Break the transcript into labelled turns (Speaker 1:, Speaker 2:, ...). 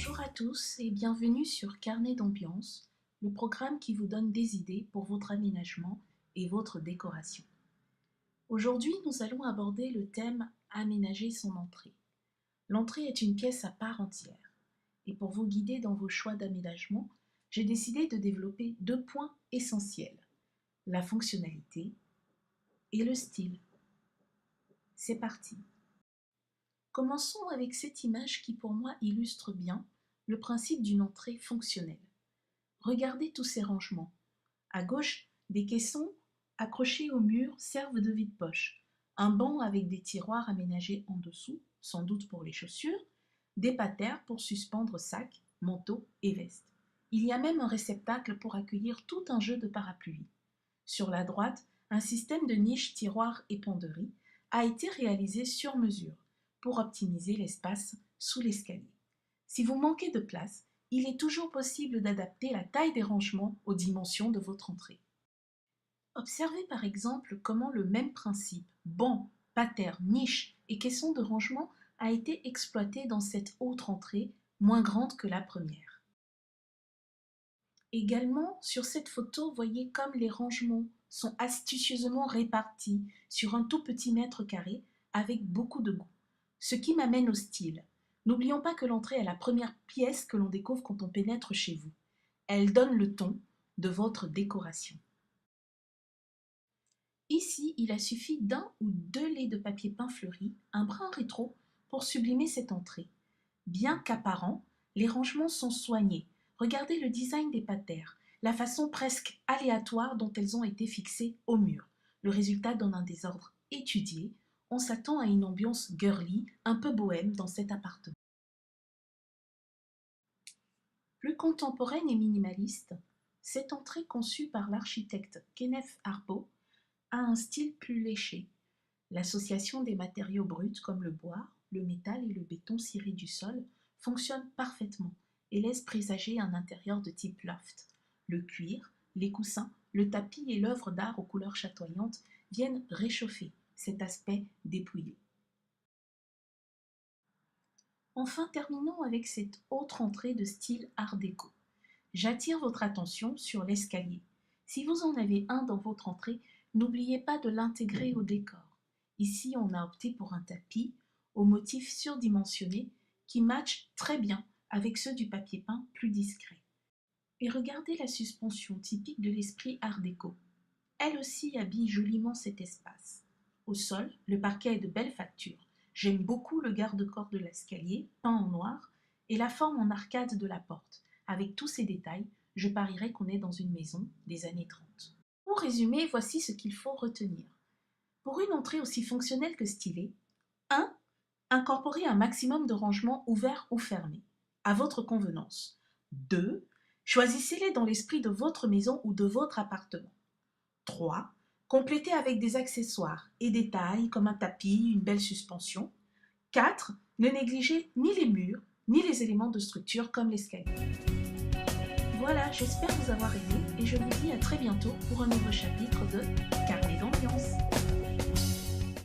Speaker 1: Bonjour à tous et bienvenue sur Carnet d'ambiance, le programme qui vous donne des idées pour votre aménagement et votre décoration. Aujourd'hui, nous allons aborder le thème aménager son entrée. L'entrée est une pièce à part entière et pour vous guider dans vos choix d'aménagement, j'ai décidé de développer deux points essentiels, la fonctionnalité et le style. C'est parti! Commençons avec cette image qui pour moi illustre bien le principe d'une entrée fonctionnelle. Regardez tous ces rangements. À gauche, des caissons accrochés au mur servent de vide-poche. Un banc avec des tiroirs aménagés en dessous, sans doute pour les chaussures. Des patères pour suspendre sacs, manteaux et vestes. Il y a même un réceptacle pour accueillir tout un jeu de parapluies. Sur la droite, un système de niches, tiroirs et penderies a été réalisé sur mesure pour optimiser l'espace sous l'escalier. Si vous manquez de place, il est toujours possible d'adapter la taille des rangements aux dimensions de votre entrée. Observez par exemple comment le même principe, banc, patère, niche et caisson de rangement a été exploité dans cette autre entrée, moins grande que la première. Également, sur cette photo, voyez comme les rangements sont astucieusement répartis sur un tout petit mètre carré avec beaucoup de goût. Ce qui m'amène au style. N'oublions pas que l'entrée est la première pièce que l'on découvre quand on pénètre chez vous. Elle donne le ton de votre décoration. Ici, il a suffi d'un ou deux laits de papier peint fleuri, un brin rétro, pour sublimer cette entrée. Bien qu'apparents, les rangements sont soignés. Regardez le design des patères, la façon presque aléatoire dont elles ont été fixées au mur. Le résultat donne un désordre étudié. On s'attend à une ambiance girly, un peu bohème dans cet appartement. Plus contemporaine et minimaliste, cette entrée conçue par l'architecte Kenneth Harpo a un style plus léché. L'association des matériaux bruts comme le bois, le métal et le béton ciré du sol fonctionne parfaitement et laisse présager un intérieur de type loft. Le cuir, les coussins, le tapis et l'œuvre d'art aux couleurs chatoyantes viennent réchauffer cet aspect dépouillé. Enfin, terminons avec cette autre entrée de style art déco. J'attire votre attention sur l'escalier. Si vous en avez un dans votre entrée, n'oubliez pas de l'intégrer au décor. Ici, on a opté pour un tapis au motif surdimensionné qui match très bien avec ceux du papier peint plus discret. Et regardez la suspension typique de l'esprit art déco. Elle aussi habille joliment cet espace. Au sol, le parquet est de belle facture. J'aime beaucoup le garde-corps de l'escalier, peint en noir, et la forme en arcade de la porte. Avec tous ces détails, je parierais qu'on est dans une maison des années 30. Pour résumer, voici ce qu'il faut retenir. Pour une entrée aussi fonctionnelle que stylée, 1. Incorporez un maximum de rangements ouverts ou fermés, à votre convenance. 2. Choisissez-les dans l'esprit de votre maison ou de votre appartement. 3. Complétez avec des accessoires et détails comme un tapis, une belle suspension. 4. Ne négligez ni les murs, ni les éléments de structure comme l'escalier. Voilà, j'espère vous avoir aidé et je vous dis à très bientôt pour un nouveau chapitre de Carnet d'ambiance.